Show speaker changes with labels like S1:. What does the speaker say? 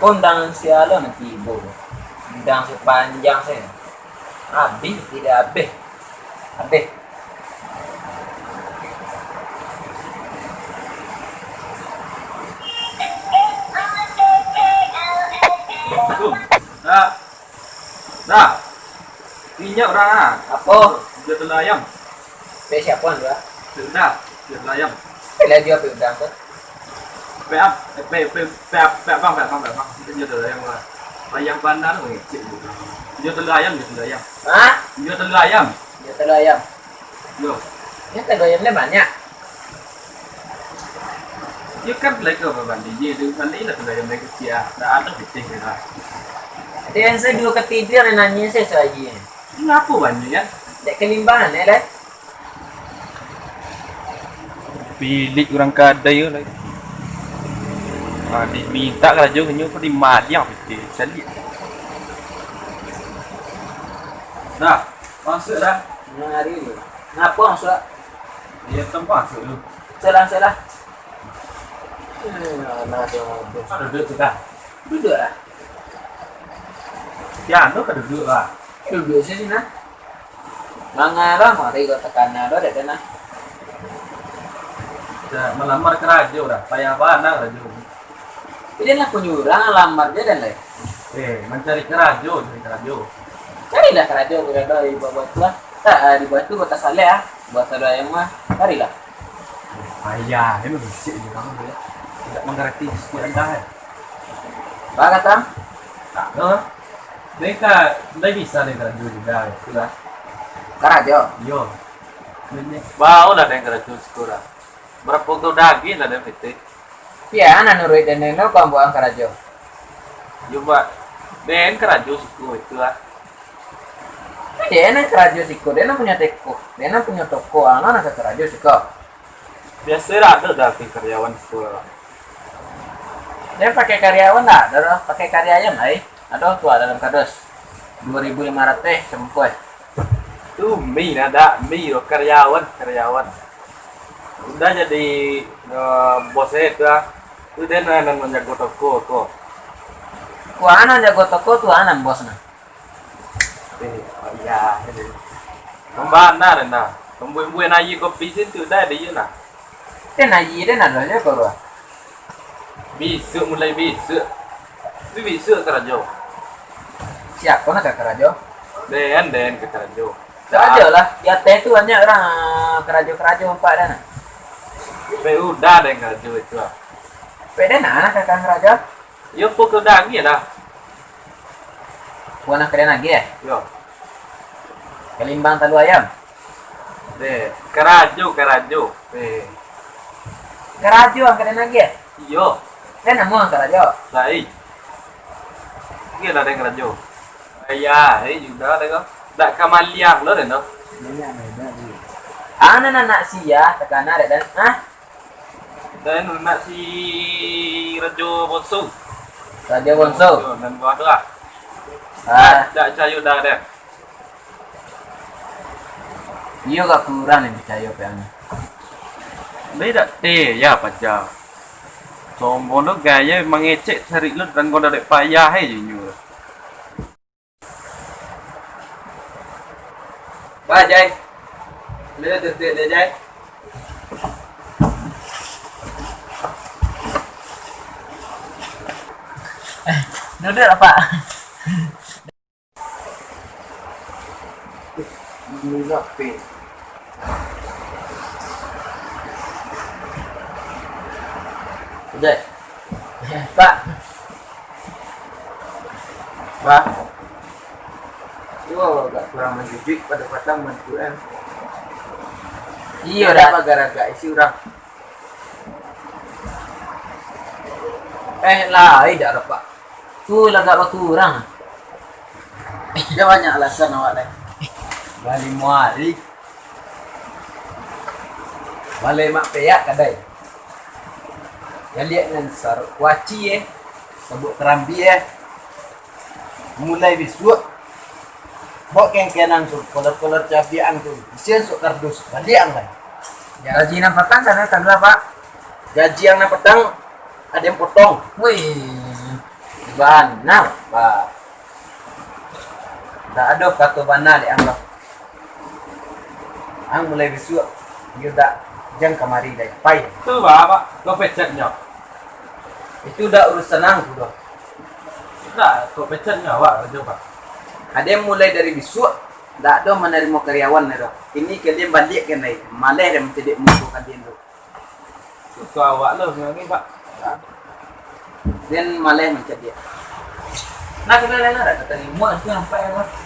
S1: undangan sialan nanti ibu. Undang sepanjang saya. Habis tidak habis. Habis.
S2: Dah. Dah. Minyak orang ah.
S1: Apa?
S2: Dia telur ayam.
S1: Siapa anda?
S2: Sudah. Dia telur ayam.
S1: Bila dia undang tu.
S2: Pe bang. Dia telur ayam lah. Ayam bandar tu kecil. Dia telur ayam.
S1: Hah?
S2: Dia telur ayam.
S1: Dia telur ayam.
S2: Yo.
S1: Dia telur ayamnya banyak.
S2: Dia kan lagi ke bandar. Dia tu bandar lah telur ayam lagi kecil. Dah ada kecil dah.
S1: Dia yang saya dulu ketidur nanya saya sahaja.
S2: Kenapa banyak ya?
S1: Dek kelimbangan lah.
S2: Pilih orang kadai lagi. Diminta kerja hanya kau di maliang betul. Selit. Dah, masuk dah.
S1: Hari ni. Kenapa masuk?
S2: Dia tempat masuk dulu.
S1: Selang.
S2: Ada duduk tu dah.
S1: Duduk lah.
S2: Ya, tu kan duduk lah.
S1: Duduk sini nah. Mangarah mari kau tekan ada dek nah.
S2: Dah melamar ke raja dah. Payah banget raja.
S1: Dia nak penyurang lamar dia dan lain.
S2: Mencari ke raja,
S1: Carilah kerajaan berada di bawah tu lah. Tak di bawah tu kota Saleh ah. Buat saudara yang mah. Carilah.
S2: Payah, ini bersih je kamu ya. Tidak mengerti sikit anda.
S1: Apa kata?
S2: Tak no. Mereka bisa dengan raja juga, sudah.
S1: Kerajaan.
S2: Yo. Bau dah dengan raja sekolah. Berapa kau daging ada PT?
S1: Ya, anak nurut dan neno kau buang kerajaan.
S2: Coba den kerajaan suku itu lah.
S1: Dia nak kerajaan siku, dia nak punya teko, dia nak punya toko, anak nak kerajaan siku.
S2: Biasa ada daging karyawan sekolah.
S1: Dia pakai karyawan tak? Ada pakai karyawan lah. Ada tu dalam kardus 2.500 sempoh.
S2: Tu mie ada mie karyawan. Udah jadi bosnya itu lah. Itu dia nak menjaga toko kok.
S1: Ku anak jago toko tu anak bosnya.
S2: Ya, ini. Membana rendah. Pembuat ayi kopi situ dah dia lah.
S1: Dia nak ada kau.
S2: Mulai besok. Itu besok kerja.
S1: Siapa nak kerajaan?
S2: Den ke kerja.
S1: Kerajaan lah. Ya teh tu banyak orang kerajaan empat dah.
S2: Udah den kerja itu lah.
S1: Pede nak kerajaan?
S2: Ya pokok daging lah.
S1: Buat nak keren lagi ya?
S2: Yo.
S1: Kelimbang talu ayam.
S2: Kerajo.
S1: Kerajaan keren lagi ya?
S2: Yo.
S1: Saya nak mau kerajaan.
S2: Baik. Gila den kerajo. Ya, juga ada kau. Tak kamaliang lo den no.
S1: Anak sia tekan ada dan
S2: Dan nak si Rajo Bonsu.
S1: Raja Bonso.
S2: Dan gua tu lah. Tak cayu dah deh.
S1: Iyo gak kurang yang percaya peangnya.
S2: Beda ya pacar. Sombong lo gaya mengecek cari lu dan kau dari payah je nyu.
S1: Jai. Lihat detik dia Jai. Duduk apa? Duduk pe. Jai. Pak. Pak. Yo, agak kurang mendidik pada patang bantuan. Iya, dah gara-gara isi orang. Lah, tidak ada Pak. Tu lah agak kurang. Dia banyak alasan awak dah. Balik muari. Balik mak peyak kadai. Yang lihat dengan sar waci sebut kerambi mulai besok. Bawa kengkenan tu, kolor-kolor cabian tu. Isian sok kardus, baliang kan. Gaji yang petang kan tanggal Pak? Gaji yang petang ada yang potong. Wih. bahan nah ba da ada kata bana di ang mulai bisu yuda jang kamari dai pai
S2: Tư bà ạ, có phải chân nhỏ.
S1: itu udah urusan aku doh.
S2: Nah, có phải chân nhỏ ạ, coba.
S1: Ada yang mulai dari bisu da ada menerima karyawan nih doh. Ini kalian balik kan nih malah yang tidak musuh kalian doh.
S2: Itu awak lo nggak pak.
S1: Dan malah mencari dia.
S2: Nah, cái này là cái tadi mua itu yang apa ya, Mas?